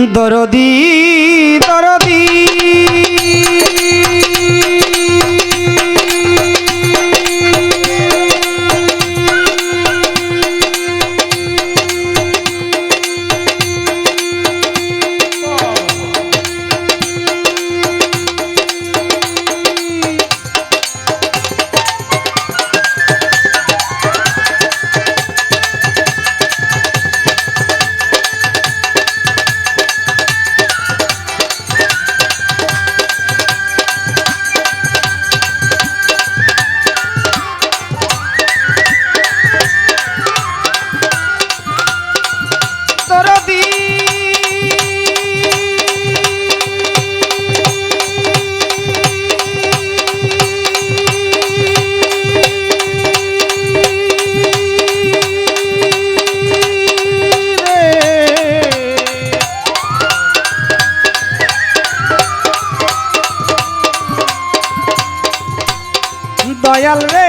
দরদি দরদি দয়াল রে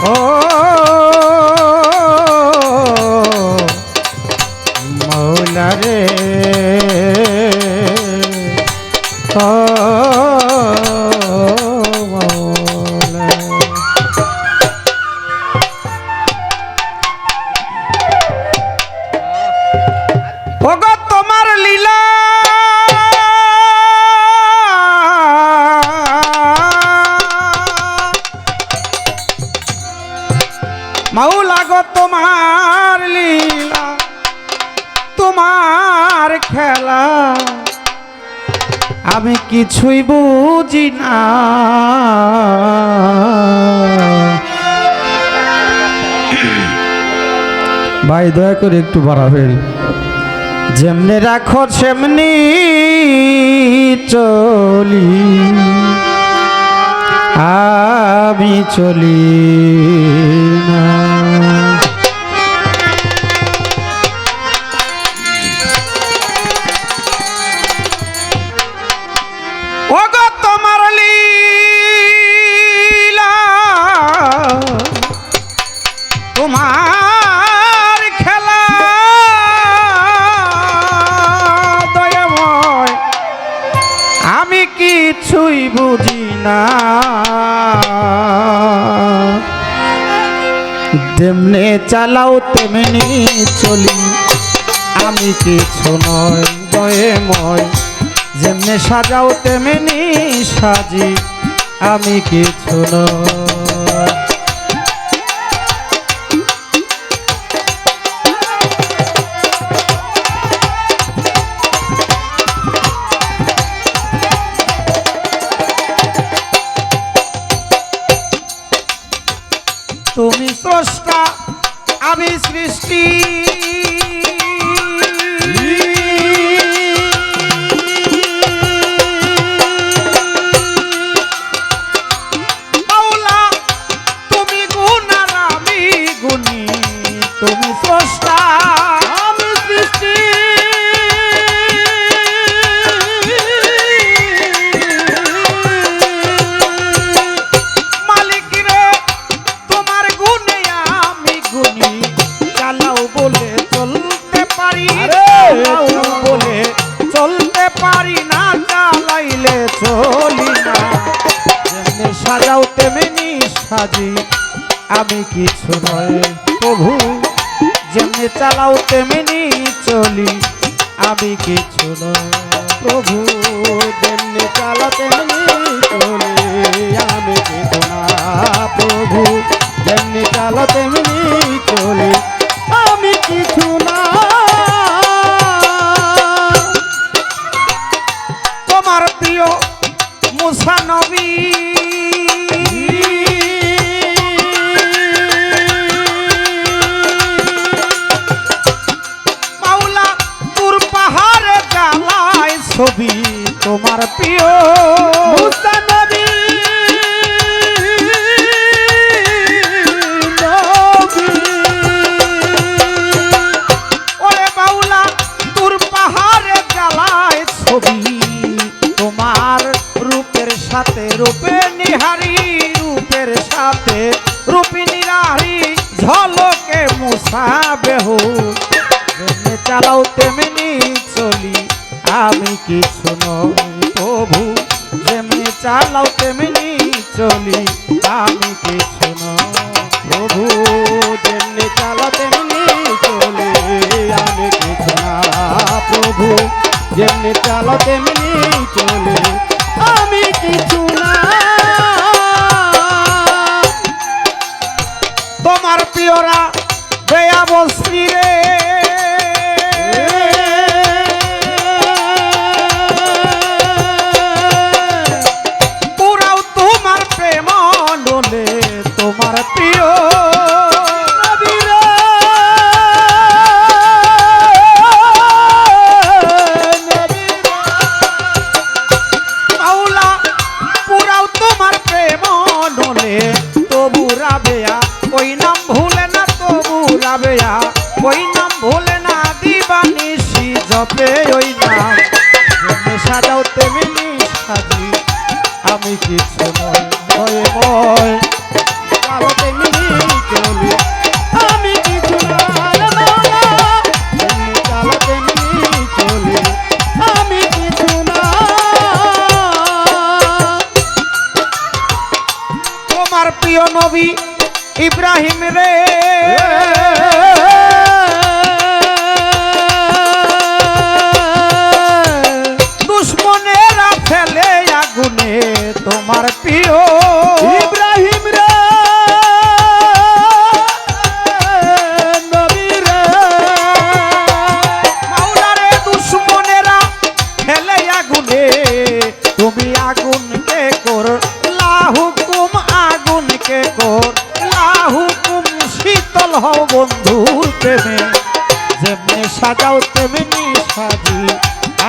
ও মৌলা রে ও মাওলা গো তোমার লীলা তোমার খেলা আমি কিছুই বুঝি না ভাই দয়া করে একটু বাড়াবেন যেমনি রাখো সেমনি চলি আমি চলি না ওগো তোমার লীলা তোমার খেলা দয়াময় আমি কিছুই বুঝি না যেমনে চালাও তেমনি চলি আমি কিছু নয় দয়াময় যেমনে সাজাও তেমনি সাজি আমি কিছু নয় তুমি স্রষ্টা আমি সৃষ্টি মাওলা তুমি গুণার আমি গুণী তুমি স্রষ্টা আমি সৃষ্টি চলি না যেমনি সাজাও তেমনি সাজি আমি কিছু নয় প্রভু যেমনি চালাও তেমনি চলি আমি কিছু নয় প্রভু যেমনি চালাও তেমনি চলি আমি কিছু না প্রভু যেমনি চালাও তেমনি চলি আমি কিছু না তোমার প্রিয় মুসা নবী মাওলা তুর পাহাড়ে জ্বালায় ছবি তোমার প্রিয় মুসা নবী রূপিনী রারি ঝলকে মুসাবে হুশ যেমনি চালাও তেমনি চলি আমি কিছু নই প্রভু যেমনি চালাও তেমনি চলি আমি কিছু নই প্রভু যেমনি চালা তেমনি চলে আমি কিছু না প্রভু যেমনি চালা তেমনি চলে আমি কিছু না তোমার প্রিয়রা বেয়া বস্ত্রী রে পুরাও তোমার প্রেম ডোলে তোমার প্রিয় মাওলা পুরাও তোমার প্রেম ডোলে তবু রাবেয়া ওই নাম ভুলে না তবু রাবেয়া ওই নাম ভুলে না দিবানিশি জপে ওই নাম যেমনি সাজাও তেমনি সাজি আমি কিছু নয় ভয়ে ভয় চালা তেমনি চলে আমি কিছু না মাওলা যেমনি চালা তেমনি চলে আমি কিছু না তোমার প্রিয় নবী ইব্রাহিম রে দুশ্মনেরা ফেলে আগুনে তোমার প্রিয় ইব্রাহিম রে নবী রে মাওলা রে দুশ্মনেরা ফেলে আগুনে তুমি আগুনকে কর লাহুকুম আগুনকে কর লাহুকুম শীতল হও বন্ধুর প্রেমে যেমনি সাজাও তেমনি সাজি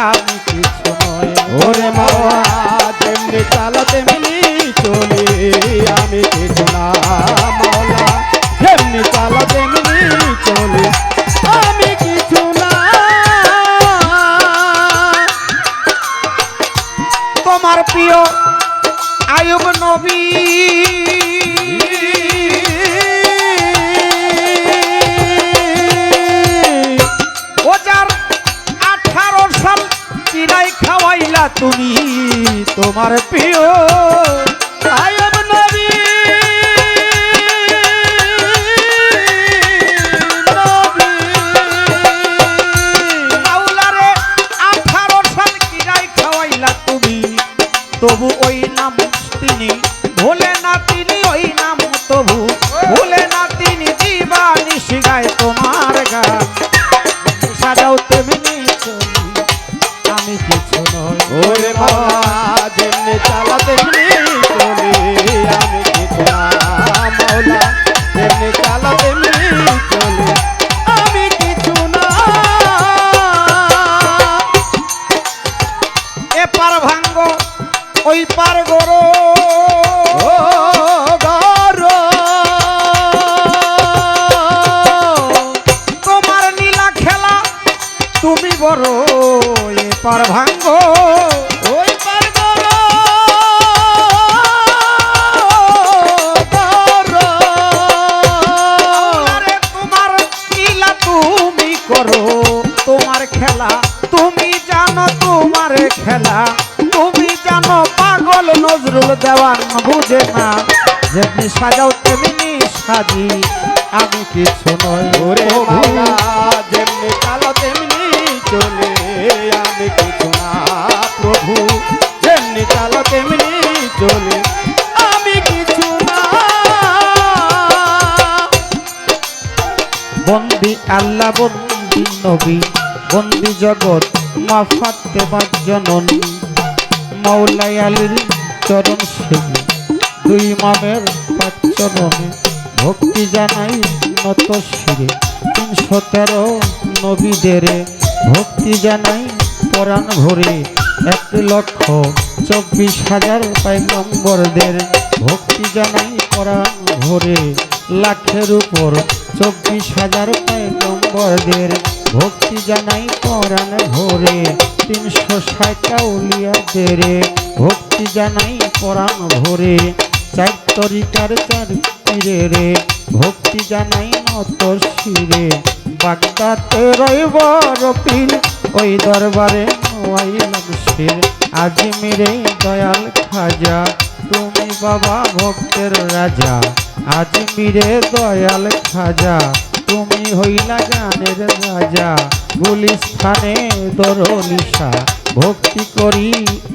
আমি কিছু নয় ওরে মাওলা যেমনি চালা তেমনি চলে আমি কিছু না মাওলা যেমনি চালা তেমনি চলে আমি কিছু না তোমার প্রিয় আয়ুব নবী ও যার 18 সাল চিরাই খাওয়াইলা তুমি তোমার প্রিয় আয়ব নবী মাওলা রে 18 সাল চিরাই খাওয়াইলা তুমি তবু ওই নাম তিনি ভোলে না তিনি ওই নাম তবু ভোলে না তিনি দিবানিশি গায় তোমার গান সাজাও তেমনি চলি আমি কিছু নয় ওরে মাওলা যেমনি চালা তেমনি চলে আমি কিছু না মাওলা যেমনি চালা তেমনি চলে আমি কিছু না এ পার ভাঙ্গ ওই পার গরো ও গরো তোমার নীলা খেলা তুমি বড় এ পার ভাঙ্গ ওই পার গরো গরো আরে তোমার নীলা তুমি করো তোমার খেলা তুমি জানো তোমার খেলা তুমি জানো পাগল নজরুল দেওয়ান বুঝে না যেমনি সাজাও তেমনি সাজি আমি কিছু নয় ওরে প্রভু। মাওলা যেমনি চালা তেমনি চলে আমি কিছু না প্রভু যেমনি চালা তেমনি চলে আমি কিছু না বন্দি আল্লাহ বন্দি নবী বন্দি জগৎ মা ফাতেমা জননী মাওলাই আলীর চরণ সেবী দুই ইমামের পাঁচ চরণে ভক্তি জানাই নত শিরে 313 নবীদের ভক্তি জানাই পরাণ ভরে 1,24,000 পয়গম্বরদের ভক্তি জানাই পরাণ ভরে লাখের উপর 24,000 পয়গম্বরদের ভক্তি জানাই পরাণ ভরে 360 আউলিয়াদের ভক্তি জানাই পরাণ ভরে 4 তরিকার 4 পীরে রে ভক্তি জানাই নত শিরে বাগদাতে রইবর পীর ওই দরবারে নোয়াইলাম শির আজমিরে দয়াল খাজা তুমি বাবা ভক্তের রাজা আজমিরে দয়াল খাজা তুমি হইলা গানের রাজা গুলিস্থানে দরলিশা ভক্তি করি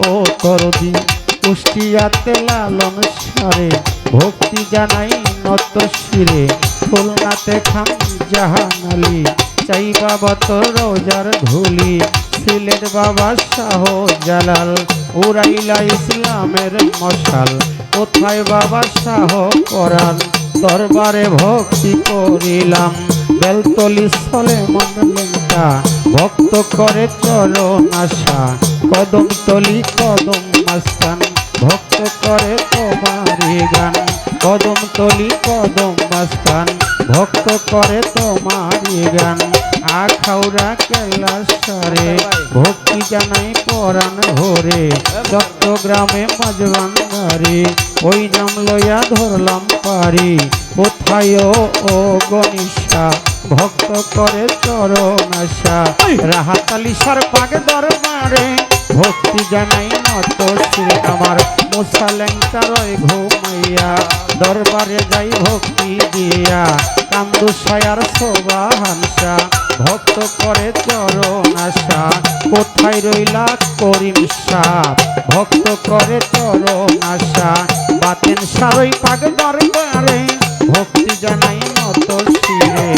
ও করদি কুষ্টিয়াতে লালন সারে ভক্তি জানাই নত শিরে খুলনাতে খান জাহান আলী চাই বাবা তো রোজার ধুলি সিলেট বাবা শাহ জালাল উড়াইলা ইসলামের মশাল কোথায় বাবা শাহ করাল দরবারে ভক্তি করিলাম বেলতলি সলে মন্ডলেঙ্কা ভক্ত করে চরণ আশা কদম তলি কদম মাস্তান ভক্ত করে তোমারি গান কদম তলি কদম মাস্তান ভক্ত করে তোমারি গান আখাউড়া কেলাসারে ভক্তি জানাই পরাণ ভরে চট্টগ্রামে মাঝবান্ধারে ওই নাম লইয়া ধরলাম পারি কোথায় ও গণিসা ভক্ত করে চরণ আশা রাহাতালি সার পাগ দরবারে ভক্তি জানাই নত শ্রী আমার মোসালেঙ্কা রয় ঘুমাইয়া দরবারে যাই ভক্তি দিয়া কান্দু সায়ার শোভা হানসা ভক্ত করে চরণ আশা কোথায় রইলা করিম সাপ ভক্ত করে চরণ আশা বাতেন সারই পাগ দরবারে ভক্তি জানাই নত শিরে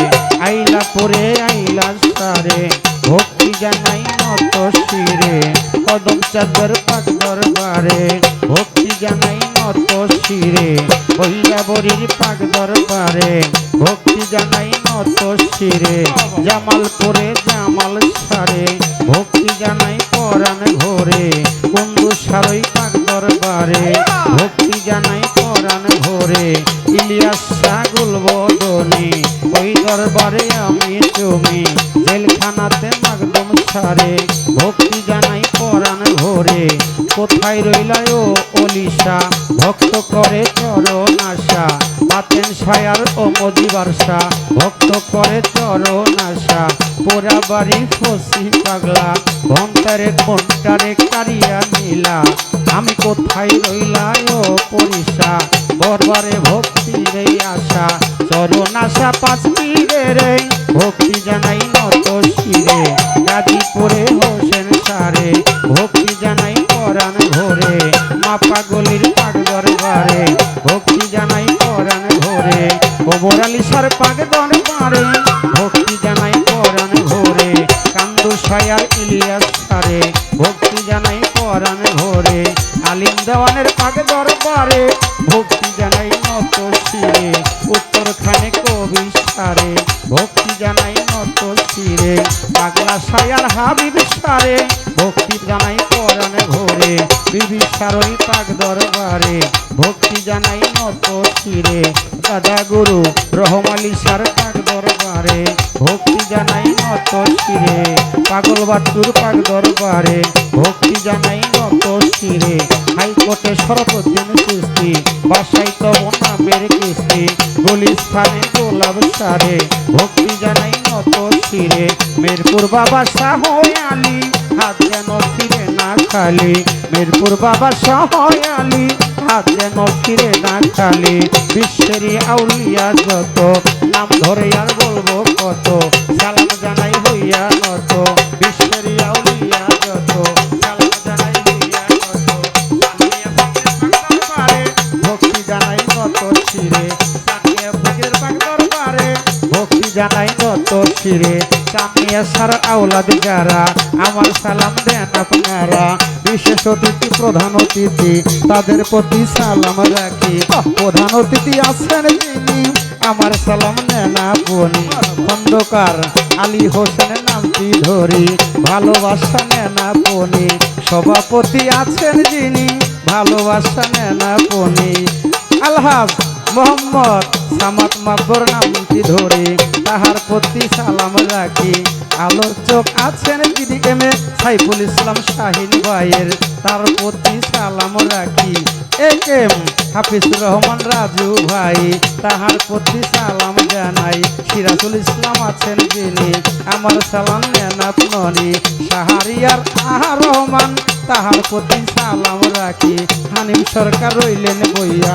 আইলা পরে আইলা সারে ভক্তি জানাই নত শিরে কদম চাঁদের পাগ দরবারে ভক্তি জানাই নত শিরে বৈরাবরীর পাগ দরবারে ভক্তি জানাই নত শিরে জামালপুরে জামাল সারে ভক্তি জানাই পরাণ ঘরে কুন্দু সারই পাগ দরবারে ভক্তি জানাই পরাণ ঘরে ইলিয়াস সাগুল বদনি ওই দরবারে আমি তুমি জেলখানাতে মাগদম সারে ভক্তি জানাই পরাণ ঘরে কোথায় রইলা ও অলিশা ভক্ত করে চরণ আশা বাতেন সায়ার ও মজিবারসা ভক্ত করে চরণ আশা পোড়া বাড়ি ফসি পাগলা ঘন্টারে ঘন্টারে কারিয়া নীলা আমি কোথায় রইলা ও পরিশা বরবারে ভক্তি রে আশা চরণ আশা পাঁচ পীরে রে ভক্তি জানাই নত শিরে গাজীপুরে হোসেন সারে ভক্তি জানাই পরাণ ঘরে মা পাগলির পাগ দরবারে ভক্তি জানাই পরাণ ঘরে গোবর আলী সার পাগ দরবারে ভক্তি জানাই পরাণ ঘরে কান্দু সায়ার ইলিয়াস সারে ভক্তি জানাই পরাণ ঘরে আলিম দেওয়ানের পাগ দরবারে ভক্তি জানাই নত শিরে উত্তরখানে কবি সারে ভক্তি জানাই নত শিরে পাগলা সায়ার হাবিব সারে ভক্তি জানাই পরাণ ঘরে বিবি সারই পাগ দরবারে ভক্তি জানাই নত শিরে দাদা গুরু রহমালি সার পাগ দরবারে ভক্তি জানাই নত শিরে পাগল বাটুর পাগ দরবারে ভক্তি জানাই নত শিরে হাইকোর্টে সরবদ্দিন কিস্তি বাসাই তব নামের কিস্তি গুলিস্থানে গোলাপ সারে ভক্তি জানাই নত শিরে মিরপুর বাবা শাহ আলী হাত যেন ফিরে না খালি মিরপুর বাবা শাহ আলী হাত যেন ফিরে না খালি বিশ্বেরই আউলিয়া যত নাম ধরে আর বলবো কত সালাম জানাই হইয়া নত বিশ্বেরই আউলিয়া যত সালাম জানাই হইয়া নত ভক্তি জানাই নত শিরে সাকিয়া ফুকের পাক দরবারে ভক্তি জানাই নত শিরে কামিয়া সার আওলাদ যারা আমার সালাম দেন আপনারা বিশেষ অতিথি প্রধান অতিথি তাদের প্রতি সালাম রাখি প্রধান অতিথি আছেন যিনি আমার সালাম নেন আপনি খন্দকার আলী হোসেনের নামটি ধরি ভালোবাসা নেন আপনি সভাপতি আছেন যিনি ভালোবাসা নেন আপনি আলহাজ মোহাম্মদ সামাত মাব্বর নামটি ধরে তাহার প্রতি সালাম রাখি আলোচক আছেন বিডিএম এ সাইফুল ইসলাম শাহিন ভাইয়ের, তার প্রতি সালাম রাখি। এম হাফিজুর রহমান রাজু ভাই, তাহার প্রতি সালাম জানাই। সিরাজুল ইসলাম আছেন যিনি, আমার সালাম নেন আপনি। শাহরিয়ার আহার রহমান, তাহার প্রতি সালাম রাখি। হানিম সরকার রইলেন বইয়া,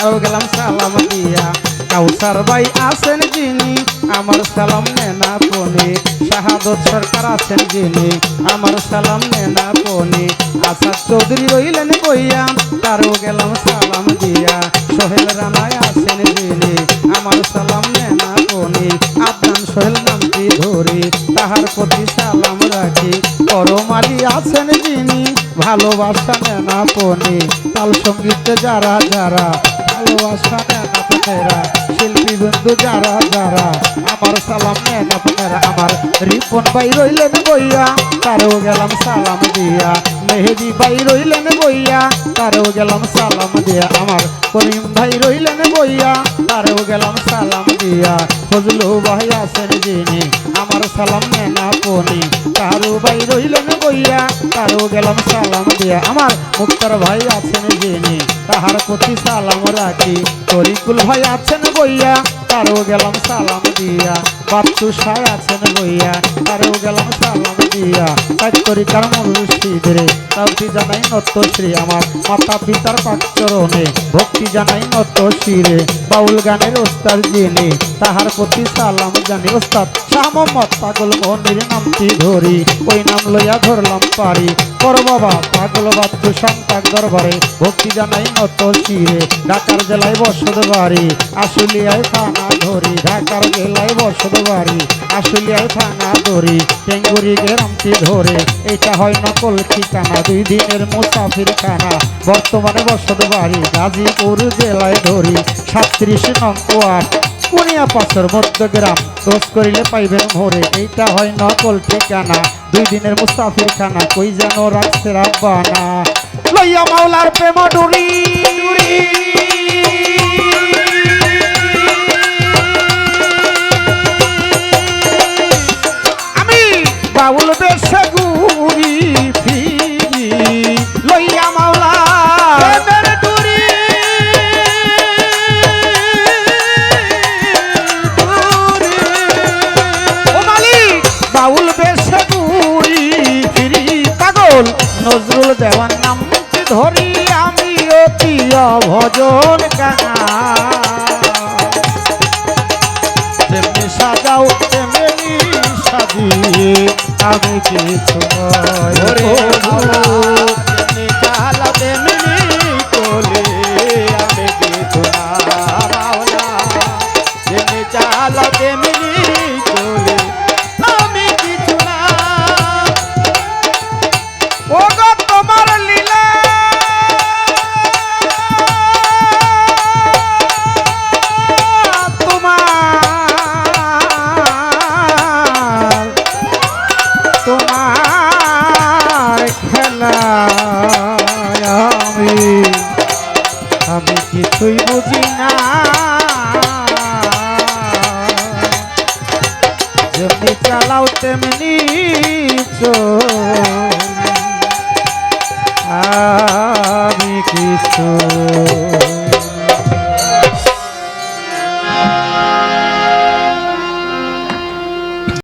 ও গেলাম সালাম দিয়া। কাউসার ভাই আছেন যিনি, আমার সালাম নেন আপনি। শাহাদত সরকার আছেন যিনি, আমার সালাম নেন আপনি। আসাদ চৌধুরী রইলেন বইয়া, তারও গেলাম সালাম দিয়া। সোহেল রানায় আছেন যিনি, আমার সালাম নেন আপনি। আদনান সোহেল নামটি ধরি, তাহার প্রতি সালাম রাখি। করম আলী আছেন যিনি, ভালোবাসা নেন আপনি। তাল সঙ্গীতে যারা যারা ভালোবাসা নেন আপনারা, শিল্পী বন্ধু যারা যারা আমার সালাম নেন আপনারা। আমার রিপন ভাই রইলেন বইয়া, তারও গেলাম সালাম দিয়া। মেহেদি ভাই রইলেন বইয়া, তারও গেলাম সালাম দিয়া। আমার করিম ভাই রইলেন বইয়া, তারও গেলাম সালাম দিয়া। ফজলু ভাই আছেন যিনি, আমার সালাম নেন আপনি। তারও ভাই রইলেন বইয়া, তারও গেলাম সালাম দিয়া। আমার মুক্তার ভাই আছেন যিনি, তাহার প্রতি সালাম রাখি। তরিকুল ভাই আছেন বইয়া, তারও গেলাম সালাম দিয়া। বাচ্চু সাই আছেন বইয়া, তারও গেলাম সালাম দিয়া। তরিকার মুর্শিদরে ভক্তি জানাই নতশ্রী। আমার মাতা পিতার পাকচরণে ভক্তি জানাই নতশিরে। বাউল গানের ওস্তাদ যিনি, তাহার প্রতি সালাম জানি। ওস্তাদ শাহ মোহাম্মদ পাগল মনির নামটি ধরি, ওই নাম লইয়া ধরলাম পারি। বড় বাবা পাগল বাচ্চু সন্তাক দরবারে ভক্তি জানাই নতশিরে। ঢাকার জেলায় বসত বাড়ি, আশুলিয়ায় থানা ধরি। ঢাকার জেলায় বসত বাড়ি, আশুলিয়ায় থানা ধরি। টেঙ্গুরি গ্রামটি ধরে, এটা হয় নকল ঠিকানা। 2 দিনের মুসাফির খানা, বর্তমানে বসত বাড়ি গাজীপুর জেলায় ধরি। 37 নং ওয়ার্ড, কুনিয়া পাথর মধ্যগ্রাম। দোষ করিলে পাইবেন ভোরে, এইটা হয় নকল ঠিকানা। 2 দিনের মুসাফির খানা, কই যেন রাখছে রাব্বানা। লইয়া মাওলার প্রেম ডুরি, আমি বাউল বেশে ঘুরি ফিরি। লইয়া মাওলা প্রেমের ডুরি, ও মালিক বাউল বেশে ঘুরি ফিরি। পাগল নজরুল দেওয়ান নামটি ধরি, আমি অতি ভজন গানা। তেমনি সাজাও তেমনি সাজিয়ে, আমি কিছু নয় ও মাওলা। তেমনি চালা তেমনি চলে, আমি কিছু না মাওলা। তেমনি চালা তেমনি চলে, আমি কিছু না। ও গো তোমার লীলা, তোমার খেলা আমি কিছুই বুঝি না। যেমনি চালাও তেমনি আমি কিছু